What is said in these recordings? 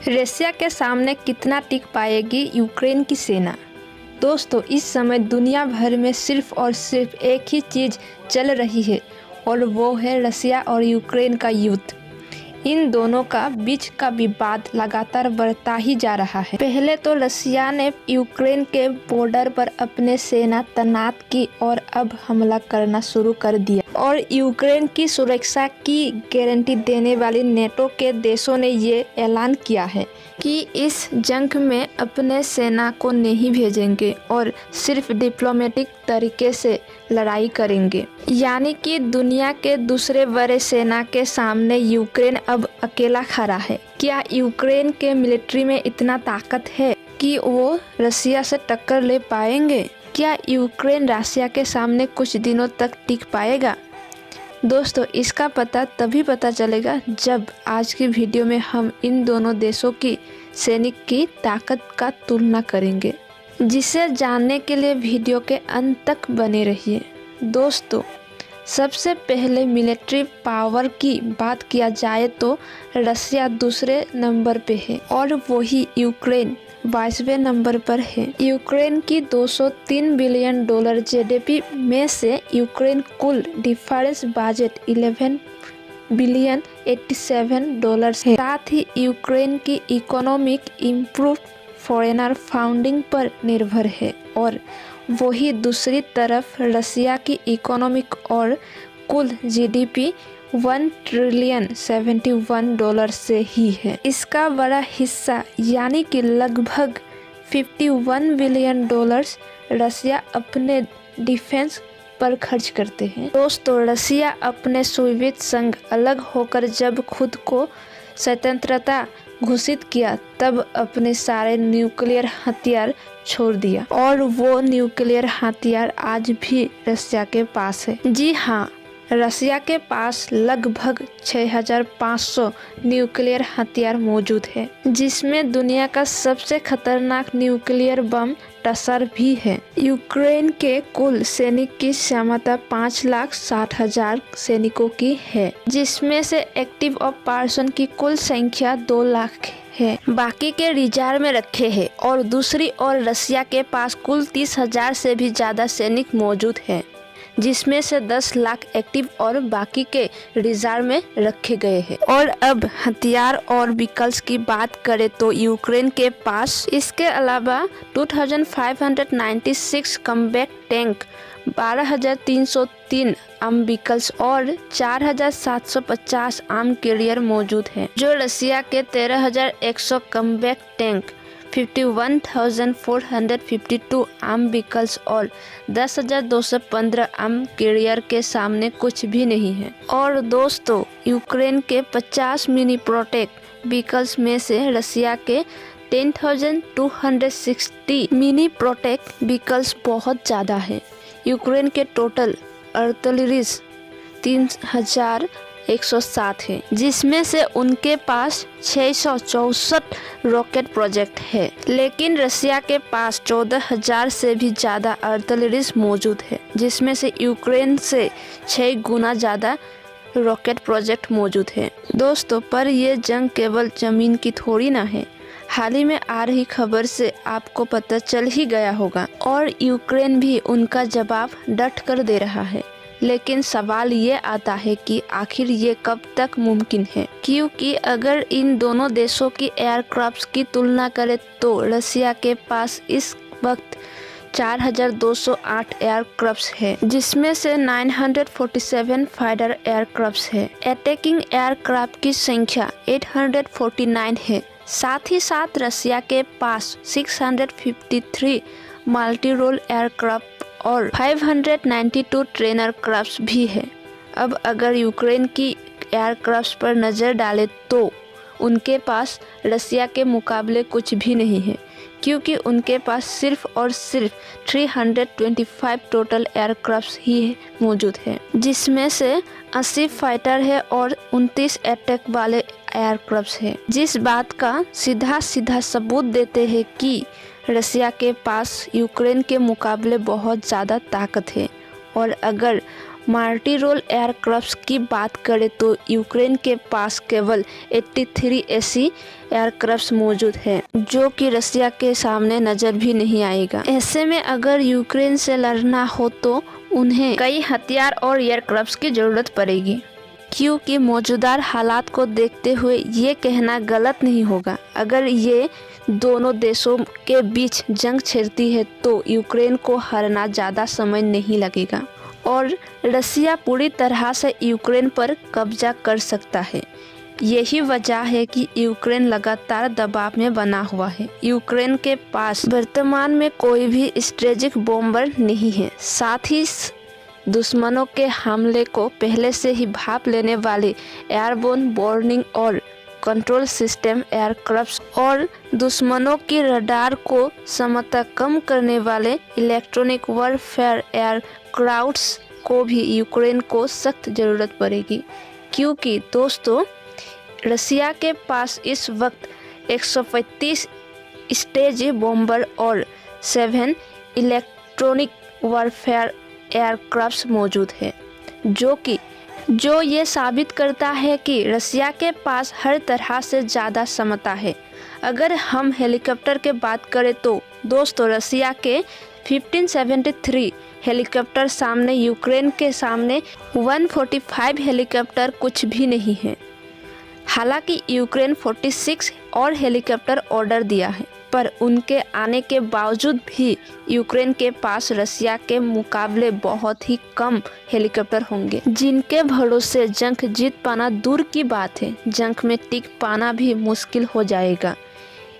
रसिया के सामने कितना टिक पाएगी यूक्रेन की सेना। दोस्तों, इस समय दुनिया भर में सिर्फ और सिर्फ एक ही चीज़ चल रही है और वो है रसिया और यूक्रेन का युद्ध। इन दोनों का बीच का विवाद लगातार बढ़ता ही जा रहा है। पहले तो रसिया ने यूक्रेन के बॉर्डर पर अपने सेना तैनात की और अब हमला करना शुरू कर दिया और यूक्रेन की सुरक्षा की गारंटी देने वाली नेटो के देशों ने ये ऐलान किया है कि इस जंग में अपने सेना को नहीं भेजेंगे और सिर्फ डिप्लोमेटिक तरीके से लड़ाई करेंगे। यानी कि दुनिया के दूसरे बड़े सेना के सामने यूक्रेन अब अकेला खड़ा है। क्या यूक्रेन के मिलिट्री में इतना ताकत है कि वो रसिया से टक्कर ले पाएंगे? क्या यूक्रेन रसिया के सामने कुछ दिनों तक टिक पाएगा? दोस्तों, इसका पता तभी पता चलेगा जब आज की वीडियो में हम इन दोनों देशों की सैनिक की ताकत का तुलना करेंगे, जिसे जानने के लिए वीडियो के अंत तक बने रहिए। दोस्तों, सबसे पहले मिलिट्री पावर की बात किया जाए तो रसिया दूसरे नंबर पे है और वही यूक्रेन 22वें नंबर पर है। यूक्रेन की $203 बिलियन जीडीपी में से यूक्रेन कुल डिफेंस बजट $11 बिलियन $87 है। साथ ही यूक्रेन की इकोनॉमिक इम्प्रूव फॉरेनर फंडिंग पर निर्भर है और वही दूसरी तरफ रसिया की इकोनॉमिक और कुल जीडीपी $1 ट्रिलियन $71 से ही है। इसका बड़ा हिस्सा यानी कि लगभग $51 बिलियन रसिया अपने डिफेंस पर खर्च करते हैं। दोस्तों, रसिया अपने सोवियत संघ अलग होकर जब खुद को स्वतंत्रता घोषित किया तब अपने सारे न्यूक्लियर हथियार छोड़ दिया और वो न्यूक्लियर हथियार आज भी रसिया के पास है। जी हाँ, रसिया के पास लगभग 6500 न्यूक्लियर हथियार मौजूद है, जिसमें दुनिया का सबसे खतरनाक न्यूक्लियर बम टसर भी है। यूक्रेन के कुल सैनिक की क्षमता 5,60,000 सैनिकों की है, जिसमें से एक्टिव ऑपरेशन की कुल संख्या 2 लाख है। बाकी के रिजर्व में रखे हैं और दूसरी ओर रसिया के पास कुल 30,000 से भी ज्यादा सैनिक मौजूद हैं, जिसमें से 10 लाख एक्टिव और बाकी के रिजर्व में रखे गए हैं। और अब हथियार और विकल्प की बात करें तो यूक्रेन के पास इसके अलावा 2596 कॉम्बैट टैंक, 12,303 आर्म विकल्प और 4,750 आर्म कैरियर मौजूद हैं, जो रसिया के 13,100 कॉम्बैट टैंक, 51,452 आर्म विकल्प और 10,215 आर्म कैरियर के सामने कुछ भी नहीं है। और दोस्तों, यूक्रेन के 50 मिनी प्रोटेक्ट विकल्प में से रसिया के 10,260 मिनी प्रोटेक्ट विकल्प बहुत ज़्यादा है। यूक्रेन के टोटल आर्टिलरी 3,107 है, जिसमें से उनके पास 664 रॉकेट प्रोजेक्ट है। लेकिन रसिया के पास 14,000 से भी ज़्यादा आर्टिलरी मौजूद है, जिसमें से यूक्रेन से 6 गुना ज़्यादा रॉकेट प्रोजेक्ट मौजूद है। दोस्तों, पर ये जंग केवल ज़मीन की थोड़ी ना है। हाल ही में आ रही खबर से आपको पता चल ही गया होगा और यूक्रेन भी उनका जवाब डट कर दे रहा है। लेकिन सवाल ये आता है कि आखिर ये कब तक मुमकिन है, क्योंकि अगर इन दोनों देशों की एयरक्राफ्ट की तुलना करें तो रसिया के पास इस वक्त 4,208 एयरक्राफ्ट है, जिसमें से 947 फाइटर एयरक्राफ्ट है। अटैकिंग एयरक्राफ्ट की संख्या 849 है। साथ ही साथ रसिया के पास 653 मल्टी रोल एयरक्राफ्ट और 592 ट्रेनर क्राफ्ट भी है। अब अगर यूक्रेन की एयरक्राफ्ट पर नज़र डालें तो उनके पास रसिया के मुकाबले कुछ भी नहीं है, क्योंकि उनके पास सिर्फ और सिर्फ 325 टोटल एयरक्राफ्ट ही मौजूद है, जिसमें से 80 फाइटर है और 29 अटैक वाले एयरक्राफ्ट है। जिस बात का सीधा सीधा सबूत देते हैं कि रसिया के पास यूक्रेन के मुकाबले बहुत ज़्यादा ताकत है। और अगर मल्टी-रोल एयरक्राफ्ट की बात करें तो यूक्रेन के पास केवल 83 ऐसी एयरक्राफ्ट मौजूद है जो कि रसिया के सामने नजर भी नहीं आएगा। ऐसे में अगर यूक्रेन से लड़ना हो तो उन्हें कई हथियार और एयरक्राफ्ट की जरूरत पड़ेगी, क्योंकि मौजूदा हालात को देखते हुए ये कहना गलत नहीं होगा। अगर ये दोनों देशों के बीच जंग छिड़ती है तो यूक्रेन को हारना ज़्यादा समय नहीं लगेगा और रसिया पूरी तरह से यूक्रेन पर कब्जा कर सकता है। यही वजह है कि यूक्रेन लगातार दबाव में बना हुआ है। यूक्रेन के पास वर्तमान में कोई भी स्ट्रेटेजिक बॉम्बर नहीं है, साथ ही दुश्मनों के हमले को पहले से ही भाप लेने वाले एयरबोर्न वार्निंग और कंट्रोल सिस्टम एयरक्राफ्ट और दुश्मनों की रडार को क्षमता कम करने वाले इलेक्ट्रॉनिक वॉरफेयर एयरक्राफ्ट्स को भी यूक्रेन को सख्त जरूरत पड़ेगी, क्योंकि दोस्तों रसिया के पास इस वक्त 135 स्टेज बॉम्बर और 7 इलेक्ट्रॉनिक वॉरफेयर एयरक्राफ्ट मौजूद है, जो ये साबित करता है कि रसिया के पास हर तरह से ज़्यादा क्षमता है। अगर हम हेलीकॉप्टर के बात करें तो दोस्तों रसिया के 1573 हेलीकॉप्टर सामने यूक्रेन के सामने 145 हेलीकॉप्टर कुछ भी नहीं है। हालांकि यूक्रेन 46 और हेलीकॉप्टर ऑर्डर दिया है, पर उनके आने के बावजूद भी यूक्रेन के पास रसिया के मुकाबले बहुत ही कम हेलीकॉप्टर होंगे, जिनके भरोसे जंग जीत पाना दूर की बात है, जंग में टिक पाना भी मुश्किल हो जाएगा।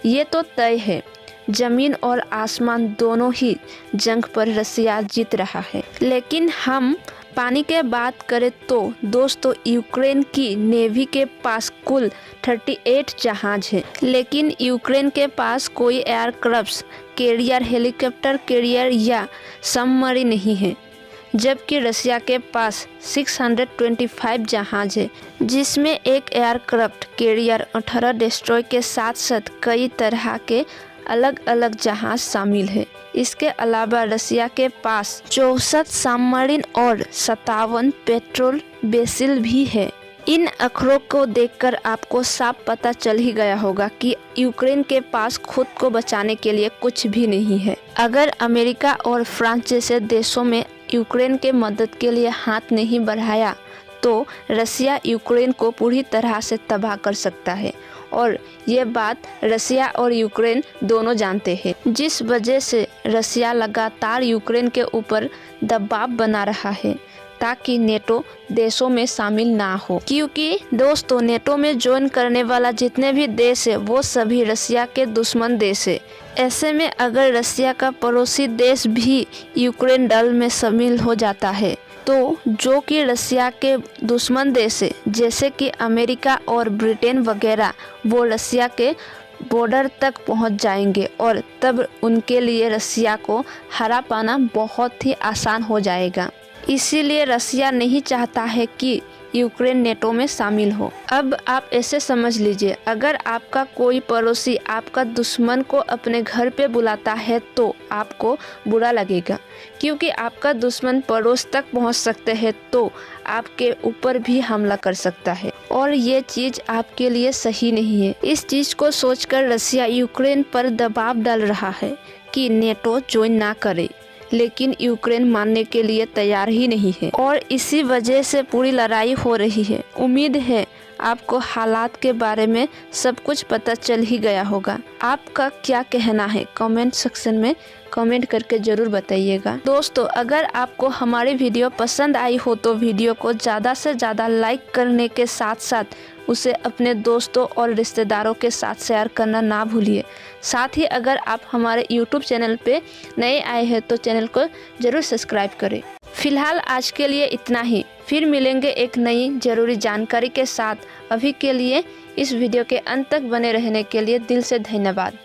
ये तो तय है, जमीन और आसमान दोनों ही जंग पर रसिया जीत रहा है। लेकिन हम पानी के बात करें तो दोस्तों यूक्रेन की नेवी के पास कुल 38 जहाज हैं, लेकिन यूक्रेन के पास कोई एयरक्राफ्ट कैरियर, हेलीकॉप्टर कैरियर या सबमरीन नहीं है, जबकि रसिया के पास 625 जहाज है, जिसमें एक एयरक्राफ्ट कैरियर, 18 डिस्ट्रॉय के साथ साथ कई तरह के अलग अलग जहाज शामिल है। इसके अलावा रसिया के पास 64 सबमरीन और 57 पेट्रोल वेसल भी है। इन आंकड़ों को देखकर आपको साफ पता चल ही गया होगा कि यूक्रेन के पास खुद को बचाने के लिए कुछ भी नहीं है। अगर अमेरिका और फ्रांस जैसे देशों में यूक्रेन के मदद के लिए हाथ नहीं बढ़ाया तो रसिया यूक्रेन को पूरी तरह से तबाह कर सकता है, और ये बात रसिया और यूक्रेन दोनों जानते हैं, जिस वजह से रसिया लगातार यूक्रेन के ऊपर दबाव बना रहा है ताकि नेटो देशों में शामिल ना हो, क्योंकि दोस्तों नेटो में ज्वाइन करने वाला जितने भी देश है वो सभी रसिया के दुश्मन देश है। ऐसे में अगर रसिया का पड़ोसी देश भी यूक्रेन दल में शामिल हो जाता है तो जो कि रसिया के दुश्मन देश है जैसे कि अमेरिका और ब्रिटेन वगैरह, वो रसिया के बॉर्डर तक पहुंच जाएंगे और तब उनके लिए रसिया को हरा पाना बहुत ही आसान हो जाएगा। इसीलिए रसिया नहीं चाहता है कि यूक्रेन नेटो में शामिल हो। अब आप ऐसे समझ लीजिए, अगर आपका कोई पड़ोसी आपका दुश्मन को अपने घर पे बुलाता है तो आपको बुरा लगेगा, क्योंकि आपका दुश्मन पड़ोस तक पहुंच सकते हैं तो आपके ऊपर भी हमला कर सकता है, और ये चीज़ आपके लिए सही नहीं है। इस चीज़ को सोचकर रसिया यूक्रेन पर दबाव डाल रहा है कि नेटो ज्वाइन ना करे, लेकिन यूक्रेन मानने के लिए तैयार ही नहीं है और इसी वजह से पूरी लड़ाई हो रही है। उम्मीद है आपको हालात के बारे में सब कुछ पता चल ही गया होगा। आपका क्या कहना है कमेंट सेक्शन में कमेंट करके ज़रूर बताइएगा। दोस्तों अगर आपको हमारी वीडियो पसंद आई हो तो वीडियो को ज़्यादा से ज़्यादा लाइक करने के साथ साथ उसे अपने दोस्तों और रिश्तेदारों के साथ शेयर करना ना भूलिए। साथ ही अगर आप हमारे YouTube चैनल पे नए आए हैं तो चैनल को ज़रूर सब्सक्राइब करें। फिलहाल आज के लिए इतना ही, फिर मिलेंगे एक नई ज़रूरी जानकारी के साथ। अभी के लिए इस वीडियो के अंत तक बने रहने के लिए दिल से धन्यवाद।